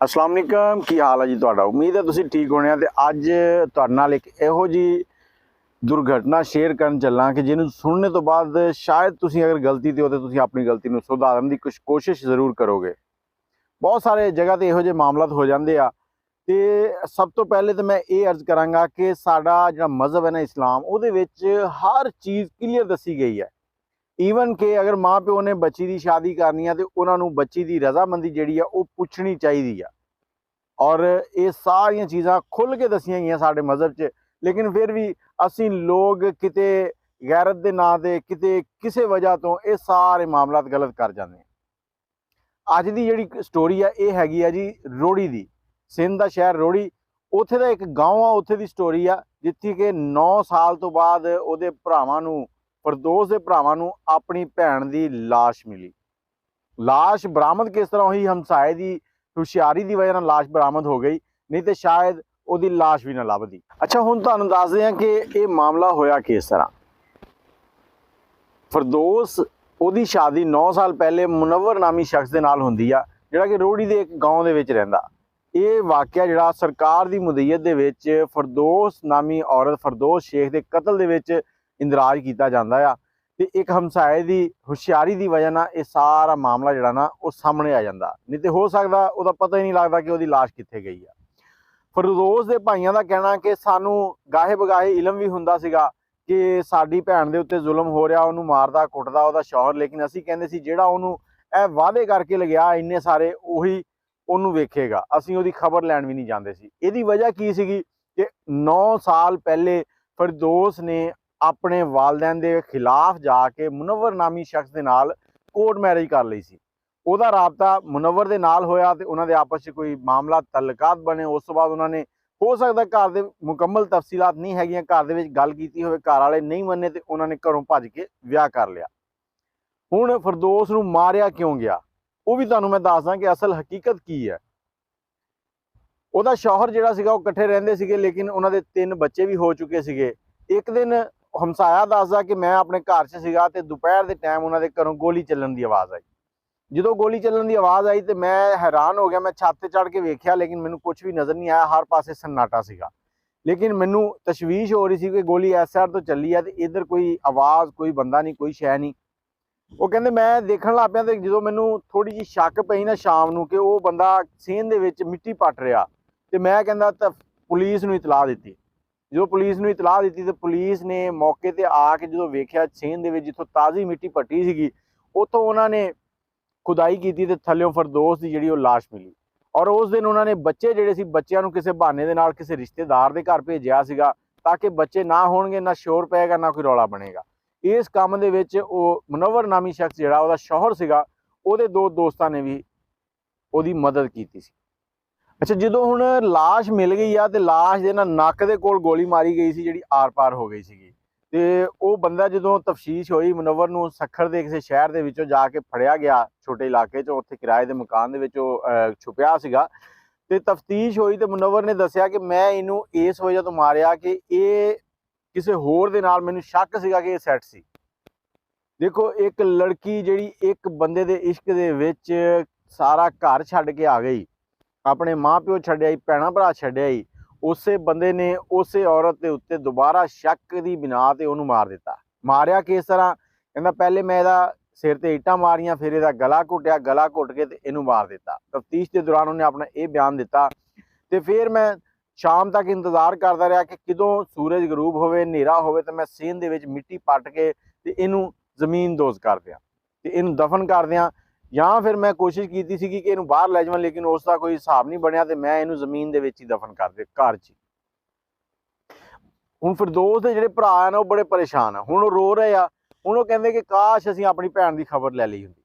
अस्सलाम वालेकुम की हाल है जी तुहाडा। उम्मीद है तुसीं ठीक होने। ते अज तुहाडे नाल एक इहो जी दुर्घटना शेयर करन चलां कि जिन्हूं सुनने तो बाद शायद तुसीं अगर गलती ते हो तो तुसीं अपनी गलती नूं सुधारन दी कुछ कोशिश जरूर करोगे। बहुत सारे जगह ते इहो जे मामलात हो जांदे आ। ते सब तो पहले तो मैं ये अर्ज करांगा कि साडा जिहड़ा मज़हब है ना इस्लाम, उहदे विच हर चीज़ क्लीयर दसी गई है। ईवन कि अगर माँ प्यो ने बच्ची की शादी करनी है तो उन्होंने बच्ची की रजामंदी जी पुछनी चाहिए। और ये सारिया चीज़ा खुल के दसिया गई साढ़े मज़हब च, लेकिन फिर भी असी लोग किते गैरत के नाँ से किते किसी वजह तो ये सारे मामलात गलत कर जाते हैं। अज की जी स्टोरी है ये हैगी है जी रोहड़ी की। सिंध का शहर रोहड़ी, उत्थे का एक गाँव आ, उत्थे की स्टोरी आ जिथे कि 9 साल तो बाद उहदे भरावां नूं, फरदोस के भरावां नूं अपनी भैन की लाश मिली। लाश बरामद किस तरह हुई? हमसाए की हुशियारी की वजह लाश बरामद हो गई, नहीं तो शायद उहदी लाश भी ना लभदी। अच्छा, हुण तुहानूं दसदे हां कि ये मामला होया किस तरह। फरदोस उहदी शादी 9 साल पहले मुनव्वर नामी शख्स दे नाल हुंदी आ, जिहड़ा कि रोहड़ी दे एक गाँव दे विच रहिंदा। ये वाकया जिहड़ा सरकार की मुदईयत दे विच फरदोस नामी औरत फरदोस शेख के कतल दे विच इंदराज किया जाता है। तो एक हमसाए की हुशियारी की वजह ना ये सारा मामला जिहड़ा ना वो सामने आ जाता, नहीं तो हो सकता उसका पता ही नहीं लगता कि उसकी लाश कित्थे गई है। फरदोस के भाइयों का कहना कि सानू गाहे बगाहे इलम भी हुंदा सीगा कि साडी भैन दे उत्ते जुल्म हो रहा, उन्होंने मारदा कुटदा उहदा शौहर, लेकिन असी कहंदे सी जिहड़ा उन्होंने वादे करके लगया इन्ने सारे उही उन्होंने वेखेगा, असी उहदी खबर लैण भी नहीं जांदे सी। इहदी वजह की सीगी कि 9 साल पहले फरदोस ने अपने वालदैन के खिलाफ जाके मुनव्वर नामी शख्स के नाल कोर्ट मैरिज कर ली सी। उहदा राबता मुनव्वर के नाल होया ते उन्हां दे आपस में कोई मामला तल्लकात बने। उस तो बाद उन्होंने हो सकता घर के मुकम्मल तफसीलात नहीं हैगियां, घर दे विच गल कीती होवे, घर वाले नहीं मन्ने ते उन्होंने घरों भज के विआह कर लिया। हुण फरदोस नूं मारिया क्यों गया वो भी तुहानूं मैं दसदा कि असल हकीकत की है। उहदा शौहर जिहड़ा सीगा वो इकट्ठे रहिंदे सीगे, लेकिन उन्हां दे 3 बच्चे भी हो चुके सीगे। एक दिन हमसाया दसदा कि मैं अपने घर च सीगा ते दोपहर के टाइम उन्होंने घरों गोली चलन की आवाज़ आई। जो गोली चलन की आवाज़ आई तो मैं हैरान हो गया। मैं छत पर चढ़ के वेख्या, लेकिन मैनू कुछ भी नज़र नहीं आया, हर पासे सन्नाटा सीगा। लेकिन मैनू तशवीश हो रही थी कि गोली इस साइड तो चली है तो इधर कोई आवाज़, कोई बंदा नहीं, कोई शै नहीं। वो कहते मैं देखण लग पिया, तो जो मैनू थोड़ी जी शक पई ना शाम नूं कि वो बंदा सेंध दे विच मिट्टी पट रहा, तो मैं कहता पुलिस नूं इतलाह दी। जो पुलिस नूं इतलाह दी तो पुलिस ने मौके पर आके जो वेख्या सेंध दे विच जिथों ताज़ी मिट्टी पट्टी सीगी उत्थों उन्होंने खुदाई की तो थल्लों फरदोस की जी लाश मिली। और उस दिन उन्होंने बच्चे जिहड़े सी बच्चों किसी बहाने दे नाल किसी रिश्तेदार के घर भेजिया सीगा ताकि बच्चे ना होणगे, ना शोर पेगा, ना कोई रौला बनेगा। इस काम दे विच मुनव्वर नामी शख्स जिहड़ा उहदा शौहर सीगा, उहदे 2 दोस्तां ने भी उहदी मदद की सी। अच्छा, जो हुण लाश मिल गई आ तो लाश दे ना नक दे कोल गोली मारी गई सी, जिहड़ी आर पार हो गई सीगी। ਤੇ ਉਹ ਬੰਦਾ ਜਦੋਂ ਤਫਤੀਸ਼ ਹੋਈ ਮੁਨੱਵਰ ਨੂੰ ਸੱਖਰ ਦੇ ਕਿਸੇ ਸ਼ਹਿਰ ਦੇ ਵਿੱਚੋਂ ਜਾ ਕੇ ਫੜਿਆ ਗਿਆ, ਛੋਟੇ ਇਲਾਕੇ 'ਚ, ਉੱਥੇ ਕਿਰਾਏ ਦੇ ਮਕਾਨ ਦੇ ਵਿੱਚ ਉਹ ਛੁਪਿਆ ਸੀਗਾ। ਤੇ ਤਫਤੀਸ਼ ਹੋਈ ਤੇ ਮੁਨੱਵਰ ਨੇ ਦੱਸਿਆ ਕਿ ਮੈਂ ਇਹਨੂੰ ਇਸ ਵਜ੍ਹਾ ਤੋਂ ਮਾਰਿਆ ਕਿ ਇਹ ਕਿਸੇ ਹੋਰ ਦੇ ਨਾਲ ਮੈਨੂੰ ਸ਼ੱਕ ਸੀਗਾ ਕਿ ਇਹ ਸੈੱਟ ਸੀ। ਦੇਖੋ, ਇੱਕ ਲੜਕੀ ਜਿਹੜੀ ਇੱਕ ਬੰਦੇ ਦੇ ਇਸ਼ਕ ਦੇ ਵਿੱਚ ਸਾਰਾ ਘਰ ਛੱਡ ਕੇ ਆ ਗਈ, ਆਪਣੇ ਮਾਂ ਪਿਓ ਛੱਡਿਆ, ਭੈਣਾਂ ਭਰਾ ਛੱਡਿਆ, उसे बंदे ने उस औरत के उत्ते दोबारा शक की बिना ते उन्होंने मार दिता। मारिया किस तरह? कहता पहले मैं इहदा सिर ते ईटां मारियां, फिर इहदा गला घुटिया, गला घुट के इहनूं मार दिता। तफ्तीश के दौरान उन्हें अपना ये बयान दिता। तो फिर मैं शाम तक इंतजार करता रहा कि कदों सूरज गरूब होवे, हनेरा होवे तो मैं सेंध दे विच मिट्टी पट के ते इहनूं जमीन दोज कर दियां ते इहनूं दफन कर दियां। या फिर मैं कोशिश की थी कि इहनूं बाहर लै जावां, लेकिन उसका कोई हिसाब नहीं बनया तो मैं इहनूं जमीन दे विच ही दफन कर दे घर च। हुण फरदोस दे जिहड़े भरा है ना वो बड़े परेशान है। हुण रो रहे आ, हुण वो कहंदे कि काश असीं अपनी भैन की खबर लै लई हुंदी,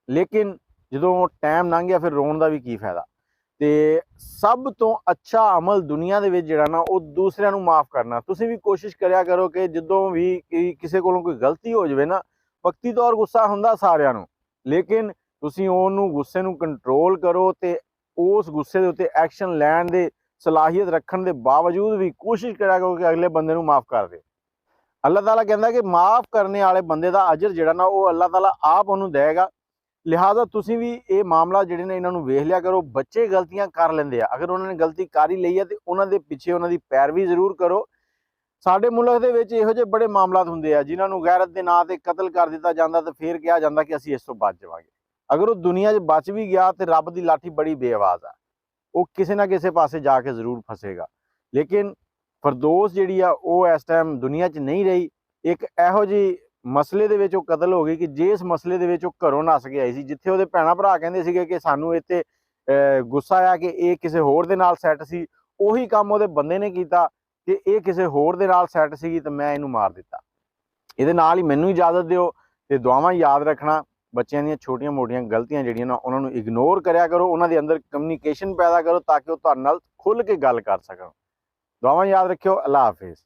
लेकिन जदों टाइम लंघ गया फिर रोण दा भी की फायदा। ते सब तो अच्छा अमल दुनिया दे विच जिहड़ा ना वो दूसरिਆਂ ਨੂੰ माफ़ करना। तुसीं भी कोशिश करिया करो कि जदों भी किसी कोलों कोई गलती हो जाए ना, वक्ती तौर गुस्सा हुंदा सारिਆਂ ਨੂੰ, लेकिन तुसीं ਉਹਨੂੰ गुस्से ਨੂੰ कंट्रोल करो ते उस गुस्से के उत्ते एक्शन लैण दे सलाहियत रखने के बावजूद भी कोशिश करा करो कि अगले बंदे नूं माफ़ कर दे। अल्लाह ताला कहता कि माफ़ करने वाले बंदे का अजर जिहड़ा ना वो अल्लाह ताला आप उन्होंने देगा। ਲਿਹਾਜ਼ਾ ਤੁਸੀਂ ਵੀ ਇਹ ਮਾਮਲਾ ਜਿਹੜੇ ਨੇ ਇਹਨਾਂ ਨੂੰ ਵੇਖ ਲਿਆ ਕਰੋ। ਬੱਚੇ ਗਲਤੀਆਂ ਕਰ ਲੈਂਦੇ ਆ, ਅਗਰ ਉਹਨਾਂ ਨੇ ਗਲਤੀ ਕਰ ਹੀ ਲਈ ਹੈ ਤੇ ਉਹਨਾਂ ਦੇ ਪਿੱਛੇ ਉਹਨਾਂ ਦੀ ਪੈਰਵੀ ਜ਼ਰੂਰ ਕਰੋ। ਸਾਡੇ ਮੁਲਕ ਦੇ ਵਿੱਚ ਇਹੋ ਜਿਹੇ ਬੜੇ ਮਾਮਲਾਤ ਹੁੰਦੇ ਆ ਜਿਨ੍ਹਾਂ ਨੂੰ ਗੈਰਤ ਦੇ ਨਾਂ ਤੇ ਕਤਲ ਕਰ ਦਿੱਤਾ ਜਾਂਦਾ ਤੇ ਫਿਰ ਕਿਹਾ ਜਾਂਦਾ ਕਿ ਅਸੀਂ ਇਸ ਤੋਂ ਬਚ ਜਾਵਾਂਗੇ। ਅਗਰ ਉਹ ਦੁਨੀਆ 'ਚ ਬਚ ਵੀ ਗਿਆ ਤੇ ਰੱਬ ਦੀ ਲਾਠੀ ਬੜੀ ਬੇਆਵਾਜ਼ ਆ, ਉਹ ਕਿਸੇ ਨਾ ਕਿਸੇ ਪਾਸੇ ਜਾ ਕੇ ਜ਼ਰੂਰ ਫਸੇਗਾ। ਲੇਕਿਨ ਫਿਰਦੌਸ ਜਿਹੜੀ ਆ ਉਹ ਇਸ ਟਾਈਮ ਦੁਨੀਆ 'ਚ ਨਹੀਂ ਰਹੀ। ਇੱਕ ਇਹੋ ਜਿਹੀ ਮਸਲੇ ਦੇ ਵਿੱਚ ਉਹ ਕਤਲ ਹੋ ਗਈ ਕਿ ਜਿਸ ਮਸਲੇ ਦੇ ਵਿੱਚ ਉਹ ਘਰੋਂ ਨੱਸ ਕੇ ਆਈ ਸੀ, ਜਿੱਥੇ ਉਹਦੇ ਭੈਣਾਂ ਭਰਾ ਕਹਿੰਦੇ ਸੀਗੇ ਕਿ ਸਾਨੂੰ ਇੱਥੇ ਗੁੱਸਾ ਆ ਕਿ ਇਹ ਕਿਸੇ ਹੋਰ ਦੇ ਨਾਲ ਸੈੱਟ ਸੀ, ਉਹੀ ਕੰਮ ਉਹਦੇ ਬੰਦੇ ਨੇ ਕੀਤਾ ਕਿ ਇਹ ਕਿਸੇ ਹੋਰ ਦੇ ਨਾਲ ਸੈੱਟ ਸੀਗੀ ਤੇ ਮੈਂ ਇਹਨੂੰ ਮਾਰ ਦਿੱਤਾ। ਇਹਦੇ ਨਾਲ ਹੀ ਮੈਨੂੰ ਇਜਾਜ਼ਤ ਦਿਓ ਤੇ ਦੁਆਵਾਂ ਯਾਦ ਰੱਖਣਾ। ਬੱਚਿਆਂ ਦੀਆਂ ਛੋਟੀਆਂ ਮੋਟੀਆਂ ਗਲਤੀਆਂ ਜਿਹੜੀਆਂ ਨਾ ਉਹਨਾਂ ਨੂੰ ਇਗਨੋਰ ਕਰਿਆ ਕਰੋ, ਉਹਨਾਂ ਦੇ ਅੰਦਰ ਕਮਿਊਨੀਕੇਸ਼ਨ ਪੈਦਾ ਕਰੋ ਤਾਂ ਕਿ ਉਹ ਤੁਹਾਡੇ ਨਾਲ ਖੁੱਲ੍ਹ ਕੇ ਗੱਲ ਕਰ ਸਕਣ। ਦੁਆਵਾਂ ਯਾਦ ਰੱਖਿਓ। ਅੱਲਾ ਹਾਫਿਜ਼।